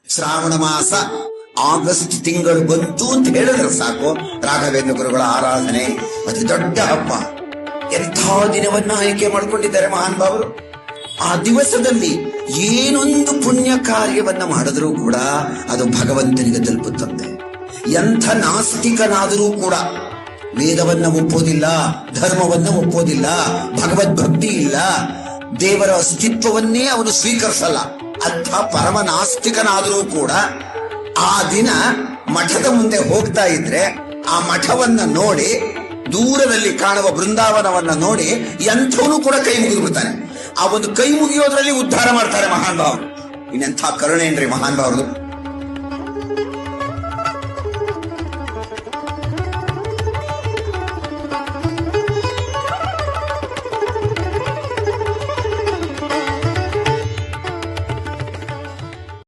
ಶ್ರಾವಣ ಮಾಸ ಆಗಸ್ಟ್ ತಿಂಗಳು ಬಂತು ಅಂತ ಹೇಳಿದ್ರೆ ಸಾಕು, ರಾಘವೇಂದ್ರ ಗುರುಗಳ ಆರಾಧನೆ ಅತಿ ದೊಡ್ಡ ಹಬ್ಬ. ಎಂಥ ದಿನವನ್ನ ಆಯ್ಕೆ ಮಾಡಿಕೊಂಡಿದ್ದಾರೆ ಮಹಾನ್ ಭಾವರು. ಆ ದಿವಸದಲ್ಲಿ ಏನೊಂದು ಪುಣ್ಯ ಕಾರ್ಯವನ್ನ ಮಾಡಿದ್ರೂ ಕೂಡ ಅದು ಭಗವಂತನಿಗೆ ತಲುಪುತ್ತದೆ. ಎಂಥ ನಾಸ್ತಿಕನಾದರೂ ಕೂಡ ವೇದವನ್ನ ಒಪ್ಪೋದಿಲ್ಲ, ಧರ್ಮವನ್ನ ಒಪ್ಪೋದಿಲ್ಲ, ಭಗವದ್ಭಕ್ತಿ ಇಲ್ಲ, ದೇವರ ಅಸ್ತಿತ್ವವನ್ನೇ ಅವನು ಸ್ವೀಕರಿಸಲ್ಲ, ಅಂಥ ಪರಮ ನಾಸ್ತಿಕನಾದರೂ ಕೂಡ ಆ ದಿನ ಮಠದ ಮುಂದೆ ಹೋಗ್ತಾ ಇದ್ರೆ ಆ ಮಠವನ್ನ ನೋಡಿ, ದೂರದಲ್ಲಿ ಕಾಣುವ ಬೃಂದಾವನವನ್ನ ನೋಡಿ ಎಂಥವನು ಕೂಡ ಕೈ ಮುಗಿದು ಬಿಡ್ತಾನೆ. ಆ ಒಂದು ಕೈ ಮುಗಿಯೋದ್ರಲ್ಲಿ ಉದ್ಧಾರ ಮಾಡ್ತಾರೆ ಮಹಾನ್ ಭಾವರು. ಇನ್ನೆಂಥ ಕರುಣೆ ಏನ್ರಿ ಮಹಾನ್ ಭಾವರದು.